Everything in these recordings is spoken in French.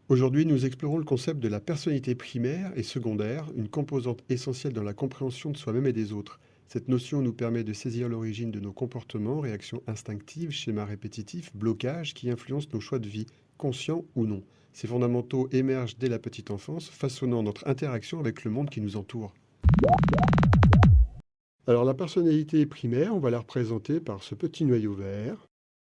Aujourd'hui, nous explorons le concept de la personnalité primaire et secondaire, une composante essentielle dans la compréhension de soi-même et des autres. Cette notion nous permet de saisir l'origine de nos comportements, réactions instinctives, schémas répétitifs, blocages qui influencent nos choix de vie, conscients ou non. Ces fondamentaux émergent dès la petite enfance, façonnant notre interaction avec le monde qui nous entoure. Alors la personnalité primaire, on va la représenter par ce petit noyau vert.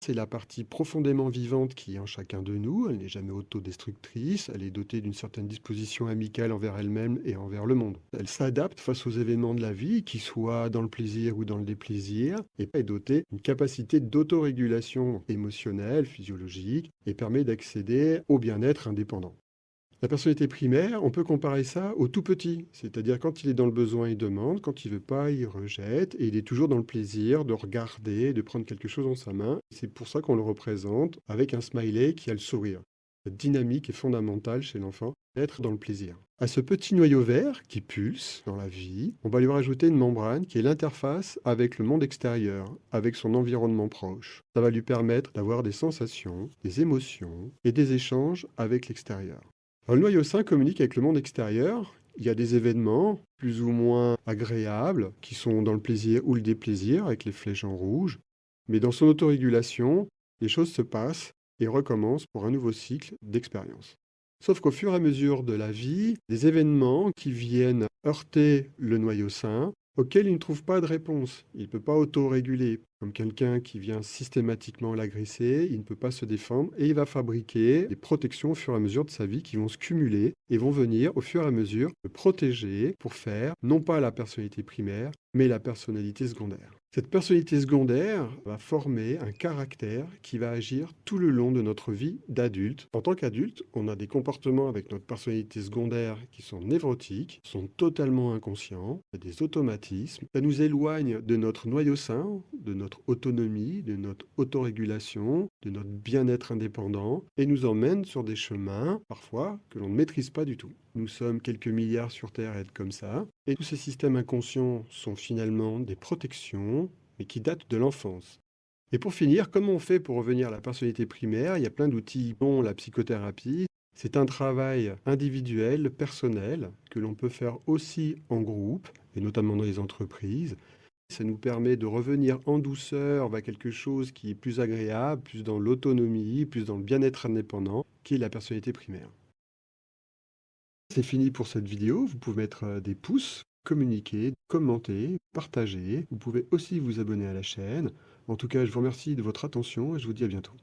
C'est la partie profondément vivante qui est en chacun de nous. Elle n'est jamais autodestructrice. Elle est dotée d'une certaine disposition amicale envers elle-même et envers le monde. Elle s'adapte face aux événements de la vie, qu'ils soient dans le plaisir ou dans le déplaisir, et est dotée d'une capacité d'autorégulation émotionnelle, physiologique, et permet d'accéder au bien-être indépendant. La personnalité primaire, on peut comparer ça au tout petit, c'est-à-dire quand il est dans le besoin, il demande, quand il veut pas, il rejette, et il est toujours dans le plaisir de regarder, de prendre quelque chose dans sa main. C'est pour ça qu'on le représente avec un smiley qui a le sourire. Cette dynamique est fondamentale chez l'enfant, d'être dans le plaisir. À ce petit noyau vert qui pulse dans la vie, on va lui rajouter une membrane qui est l'interface avec le monde extérieur, avec son environnement proche. Ça va lui permettre d'avoir des sensations, des émotions et des échanges avec l'extérieur. Alors, le noyau sain communique avec le monde extérieur. Il y a des événements plus ou moins agréables qui sont dans le plaisir ou le déplaisir avec les flèches en rouge. Mais dans son autorégulation, les choses se passent et recommencent pour un nouveau cycle d'expérience. Sauf qu'au fur et à mesure de la vie, des événements qui viennent heurter le noyau sain, auquel il ne trouve pas de réponse. Il ne peut pas auto-réguler. Comme quelqu'un qui vient systématiquement l'agresser, il ne peut pas se défendre et il va fabriquer des protections au fur et à mesure de sa vie qui vont se cumuler et vont venir au fur et à mesure le protéger pour faire non pas la personnalité primaire, mais la personnalité secondaire. Cette personnalité secondaire va former un caractère qui va agir tout le long de notre vie d'adulte. En tant qu'adulte, on a des comportements avec notre personnalité secondaire qui sont névrotiques, sont totalement inconscients, des automatismes. Ça nous éloigne de notre noyau sain, de notre autonomie, de notre autorégulation, de notre bien-être indépendant et nous emmène sur des chemins, parfois, que l'on ne maîtrise pas du tout. Nous sommes quelques milliards sur Terre à être comme ça. Et tous ces systèmes inconscients sont finalement des protections, mais qui datent de l'enfance. Et pour finir, comment on fait pour revenir à la personnalité primaire? Il y a plein d'outils, dont la psychothérapie. C'est un travail individuel, personnel, que l'on peut faire aussi en groupe, et notamment dans les entreprises. Ça nous permet de revenir en douceur vers quelque chose qui est plus agréable, plus dans l'autonomie, plus dans le bien-être indépendant, qui est la personnalité primaire. C'est fini pour cette vidéo. Vous pouvez mettre des pouces, communiquer, commenter, partager. Vous pouvez aussi vous abonner à la chaîne. En tout cas, je vous remercie de votre attention et je vous dis à bientôt.